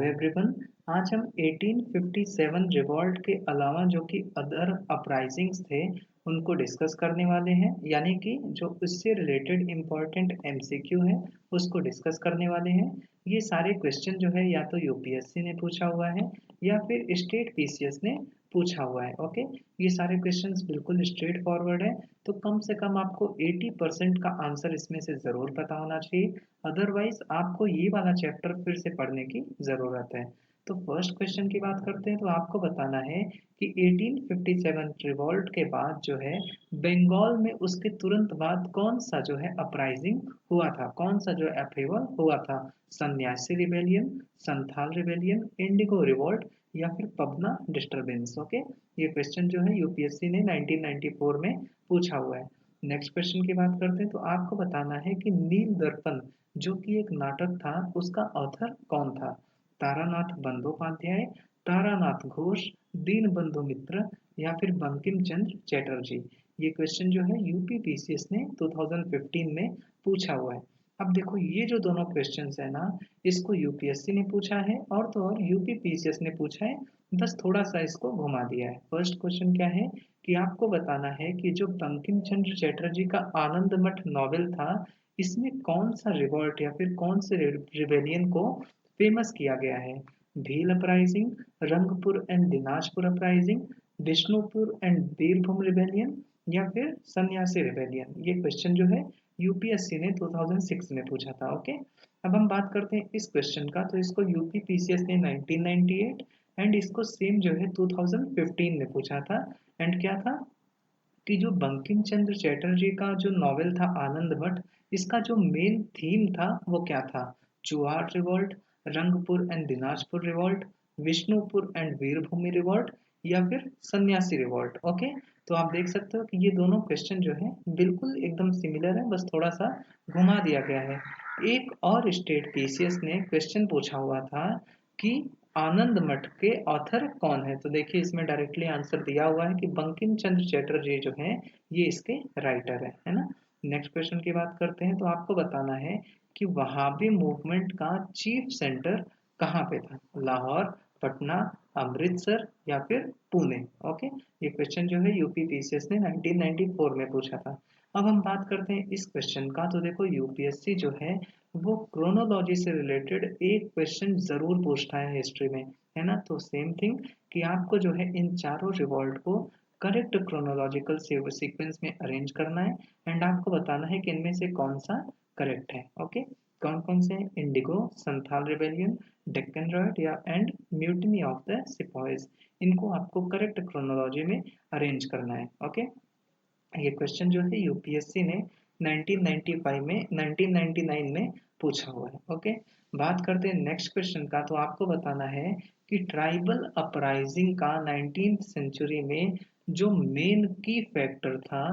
Everyone. आज हम 1857 revolt के अलावा जो कि अदर अपराइजिंग्स थे उनको डिस्कस करने वाले हैं, यानी कि जो उससे रिलेटेड इम्पोर्टेंट एमसीक्यू है उसको डिस्कस करने वाले हैं। ये सारे क्वेश्चन जो है या तो यूपीएससी ने पूछा हुआ है या फिर स्टेट पीसीएस ने पूछा हुआ है। ओके, ये सारे क्वेश्चंस बिल्कुल स्ट्रेट फॉरवर्ड है, तो कम से कम आपको 80% का आंसर इसमें से ज़रूर पता होना चाहिए। अदरवाइज आपको ये वाला चैप्टर फिर से पढ़ने की ज़रूरत है। तो फर्स्ट क्वेश्चन की बात करते हैं, तो आपको बताना है कि 1857 रिवॉल्ट के बाद जो है बंगाल में उसके तुरंत बाद कौन सा जो है अपराइजिंग हुआ था, कौन सा जो अपहेवल हुआ था। सन्यासी rebellion, Santhal rebellion, Indigo revolt या फिर पबना डिस्टरबेंस। ओके, ये क्वेश्चन जो है यूपीएससी ने 1994 में पूछा हुआ है। नेक्स्ट क्वेश्चन की बात करते हैं, तो आपको बताना है कि नील दर्पण जो कि एक नाटक था उसका ऑथर कौन था। तारानाथ बंदोपाध्याय, तारानाथ घोष, दीनबंधु मित्र या फिर बंकिम चंद्र चटर्जी। ये क्वेश्चन जो है यूपी पीसीएस ने 2015 में पूछा हुआ है। अब देखो ये जो दोनों क्वेश्चंस है ना, इसको यूपीएससी ने पूछा है और तो और यूपी पीसीएस ने पूछा है, बस थोड़ा सा इसको घुमा दिया है। फर्स्ट क्वेश्चन क्या है कि आपको बताना है कि जो बंकिम चंद्र चटर्जी का आनंद मठ नॉवेल था, इसमें कौन सा रिवॉल्ट या फिर कौन से रिबेलियन को फेमस किया गया है। Bhil uprising, Rangpur and Dinajpur uprising, Vishnupur and Birbhum rebellion या फिर सन्यासी रिबेलियन। ये क्वेश्चन जो है यूपीएससी ने 2006 में पूछा था। ओके, अब हम बात करते हैं इस क्वेश्चन का, तो इसको यूपी पीसीएस ने 1998 एंड इसको सेम जो है 2015 में पूछा था। एंड क्या था कि जो बंकिम चंद्र चटर्जी का जो नॉवेल था आनंद मठ, इसका जो मेन थीम था वो क्या था। Chuar revolt, Rangpur and Dinajpur revolt, Vishnupur and Virbhumi revolt या फिर सन्यासी रिवॉल्ट। ओके, तो आप देख सकते हो कि ये दोनों क्वेश्चन जो है बिल्कुल एकदम सिमिलर है, बस थोड़ा सा घुमा दिया गया है। एक और स्टेट पीसीएस ने क्वेश्चन पूछा हुआ था कि आनंद मठ के ऑथर कौन है, तो देखिए इसमें डायरेक्टली आंसर दिया हुआ है कि बंकिम चंद्र चटर्जी जो है ये इसके राइटर है ना। नेक्स्ट क्वेश्चन की बात करते हैं, तो आपको बताना है कि वहाबी मूवमेंट का चीफ सेंटर कहाँ पे था। लाहौर, पटना, अमृतसर या फिर पुणे। ओके, ये क्वेश्चन जो है यूपी पीसीएस ने 1994 में पूछा था। अब हम बात करते हैं इस क्वेश्चन का, तो देखो यूपीएससी जो है वो क्रोनोलॉजी से रिलेटेड एक क्वेश्चन जरूर पूछता है हिस्ट्री में, है ना। तो सेम थिंग कि आपको जो है इन चारों रिवॉल्ट को करेक्ट क्रोनोलॉजिकल सीक्वेंस में अरेंज करना है एंड आपको बताना है कि इनमें से कौन सा करेक्ट है। ओके, कौन कौन से हैं? Indigo, Santhal rebellion, Deccan riot या and mutiny of the sepoys. इनको आपको करेक्ट क्रोनोलॉजी में अरेंज करना है। ओके, ये क्वेश्चन जो है यूपीएससी ने 1995 में 1999 में पूछा हुआ है। ओके, बात करते हैं नेक्स्ट क्वेश्चन का, तो आपको बताना है कि ट्राइबल अपराइजिंग का 19th सेंचुरी में जो मेन की फैक्टर था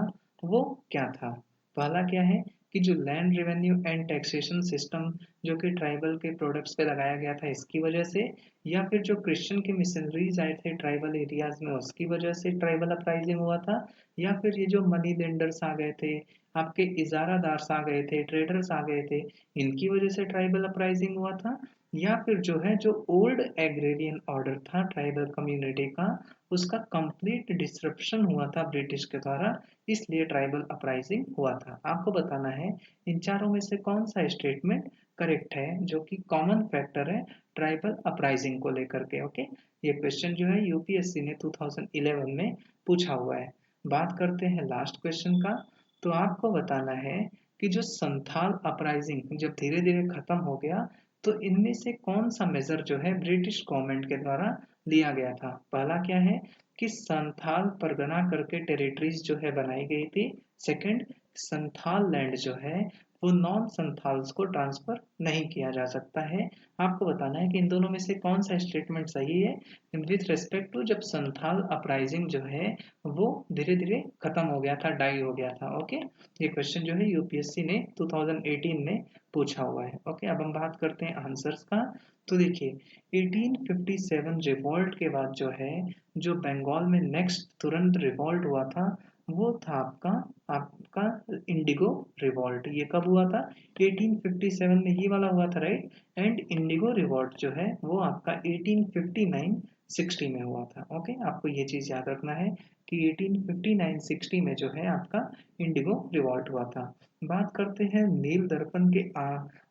वो क्या था। पहला क्या है कि जो land revenue and taxation system जो कि ट्राइबल के प्रोडक्ट्स पे लगाया गया था इसकी वजह से, या फिर जो क्रिश्चियन के मिशनरीज आए थे ट्राइबल एरियाज में उसकी वजह से ट्राइबल अपराइजिंग हुआ था, या फिर ये जो मनी लेंडर्स आ गए थे, आपके इजारादार्स आ गए थे, ट्रेडर्स आ गए थे, इनकी वजह से ट्राइबल अपराइजिंग हुआ था, या फिर जो है जो ओल्ड एग्रेरियन ऑर्डर था ट्राइबल कम्युनिटी का उसका कंप्लीट डिसरप्शन हुआ था ब्रिटिश के द्वारा, इसलिए ट्राइबल अपराइजिंग हुआ था। आपको बताना है इन चारों में से कौन सा स्टेटमेंट करेक्ट है जो कि कॉमन फैक्टर है ट्राइबल अपराइजिंग को लेकर के। ओके, ये क्वेश्चन जो है यूपीएससी ने 2011 में पूछा हुआ है। बात करते हैं लास्ट क्वेश्चन का, तो आपको बताना है कि जो संथाल अपराइजिंग जब धीरे धीरे खत्म हो गया, तो इनमें से कौन सा मेजर जो है ब्रिटिश गवर्नमेंट के द्वारा लिया गया था। पहला क्या है कि संथाल परगना करके टेरिटरीज जो है बनाई गई थी। सेकंड, संथाल लैंड जो है वो नॉन संथाल्स को ट्रांसफर नहीं किया जा सकता है। आपको बताना है कि इन दोनों में से कौन सा स्टेटमेंट सही है विथ रिस्पेक्ट टू जब संथाल अपराइजिंग जो है वो धीरे धीरे खत्म हो गया था, डाई हो गया था। ओके, ये क्वेश्चन जो है यूपीएससी ने 2018 में पूछा हुआ है। ओके, अब हम बात करते हैं आंसर्स का, तो देखिए 1857 रिवॉल्ट के बाद जो है जो बंगाल में नेक्स्ट तुरंत रिवॉल्ट हुआ था वो था आपका आपका इंडिगो रिवॉल्ट। ये कब हुआ था? 1857 में ये वाला हुआ था, राइट। एंड इंडिगो रिवॉल्ट जो है वो आपका 1859-60 में हुआ था। ओके, आपको ये चीज़ याद रखना है कि 1859-60 में जो है आपका इंडिगो रिवॉल्ट हुआ था। बात करते हैं नील दर्पण के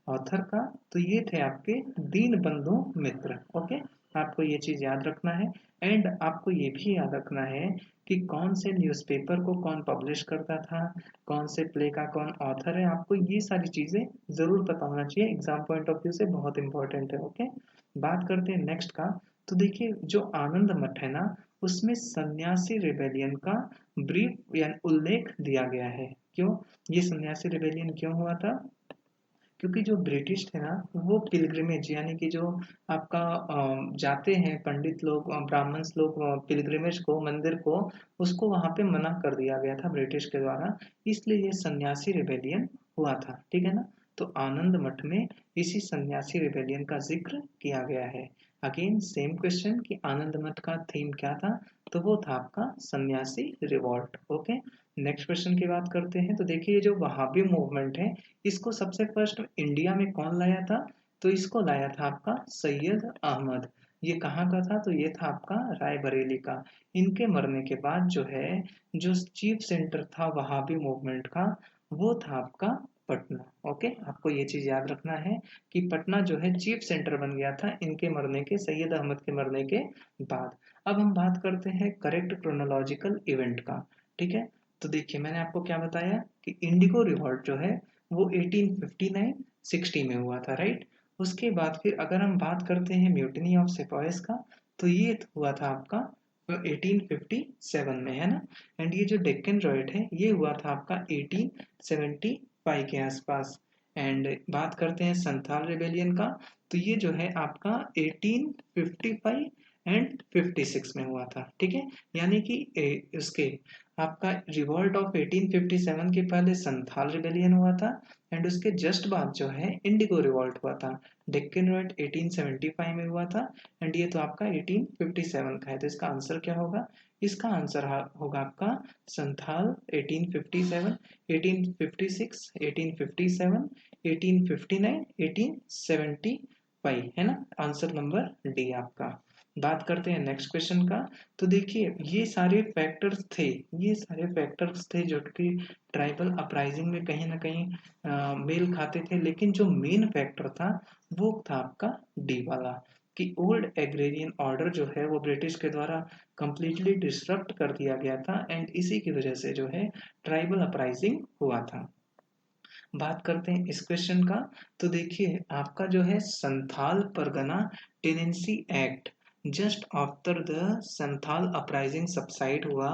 ऑथर का, तो ये थे आपके दीनबंधु मित्र। ओके, आपको ये चीज़ याद रखना है। एंड आपको ये भी याद रखना है कि कौन से न्यूज़पेपर को कौन पब्लिश करता था, कौन से प्ले का कौन ऑथर है, आपको ये सारी चीज़ें ज़रूर पता होना चाहिए, एग्जाम पॉइंट ऑफ व्यू से बहुत इंपॉर्टेंट है। ओके, बात करते हैं नेक्स्ट का। तो देखिए जो आनंद मठ है ना, उसमें सन्यासी रिबेलियन का ब्रीफ यानी उल्लेख दिया गया है। क्यों? ये सन्यासी रिबेलियन क्यों हुआ था? क्योंकि जो ब्रिटिश थे ना, वो पिलग्रिमेज यानी कि जो आपका जाते हैं पंडित लोग, ब्राह्मण्स लोग पिलग्रिमेज को, मंदिर को, उसको वहां पे मना कर दिया गया था ब्रिटिश के द्वारा। इसलिए ये सन्यासी रिबेलियन हुआ था, ठीक है ना। तो आनंद मठ में इसी सन्यासी रिबेलियन का जिक्र किया गया है। अगेन सेम क्वेश्चन कि आनंद मठ का थीम क्या था? तो वो था आपका सन्यासी रिवॉल्ट। ओके, नेक्स्ट क्वेश्चन की बात करते हैं। तो देखिए जो वहाबी मूवमेंट है, इसको सबसे फर्स्ट इंडिया में कौन लाया था? तो इसको लाया था आपका सैयद अहमद। ये कहाँ का था? तो ये था आपका रायबरेली का। इनके मरने के बाद जो है, जो चीफ सेंटर था वहाबी मूवमेंट का, वो था आपका पटना। ओके, आपको ये चीज याद रखना है कि पटना जो है चीफ सेंटर बन गया था इनके मरने के, सैयद अहमद के मरने के बाद। अब हम बात करते हैं करेक्ट क्रोनोलॉजिकल इवेंट का, ठीक है। तो देखिए मैंने आपको क्या बताया कि इंडिगो रिवॉल्ट जो है वो 1859-60 में हुआ था, राइट। उसके बाद फिर अगर हम बात करते हैं म्यूटिनी ऑफ सिपाहीज का, तो ये हुआ था आपका 1857 में, है ना। एंड ये जो डेक्कन रॉयट है ये हुआ था आपका 1875 के आसपास। एंड बात करते हैं संथाल रिबेलियन का, तो ये जो है आपका 1855 एंड 56 में हुआ था, ठीक है। यानी कि उसके आपका रिवॉल्ट ऑफ 1857 के पहले संथाल रिबेलियन हुआ था, एंड उसके जस्ट बाद जो है इंडिगो रिवॉल्ट हुआ था। डेक्कन रिवॉल्ट 1875 में हुआ था, एंड ये तो आपका 1857 का है। तो इसका आंसर क्या होगा? इसका आंसर होगा आपका संथाल 1857, 1856, 1857, 1859, 1875, है ना। आंसर नंबर डी आपका। बात करते हैं नेक्स्ट क्वेश्चन का। तो देखिए ये सारे फैक्टर्स थे, ये सारे फैक्टर्स थे जो कि ट्राइबल अपराइजिंग में कहीं ना कहीं मेल खाते थे, लेकिन जो मेन फैक्टर था वो था आपका डी वाला, कि ओल्ड एग्रेरियन ऑर्डर जो है वो ब्रिटिश के द्वारा कंप्लीटली डिसरप्ट कर दिया गया था, एंड इसी की वजह से जो है ट्राइबल अपराइजिंग हुआ था। बात करते हैं इस क्वेश्चन का। तो देखिए आपका जो है Santhal Pargana tenancy act, just after the Santhal uprising subside हुआ,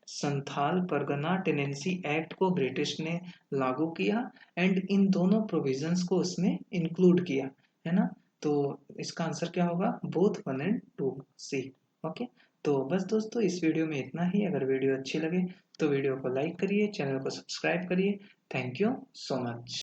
संथाल परगना टेनेंसी एक्ट को ब्रिटिश ने लागू किया, एंड इन दोनों प्रोविजंस को उसने इंक्लूड किया, है ना। तो इसका आंसर क्या होगा? Both 1 and 2 C. ओके, तो बस दोस्तों इस वीडियो में इतना ही। अगर वीडियो अच्छी लगे तो वीडियो को लाइक करिए, चैनल को सब्सक्राइब करिए। Thank you so much.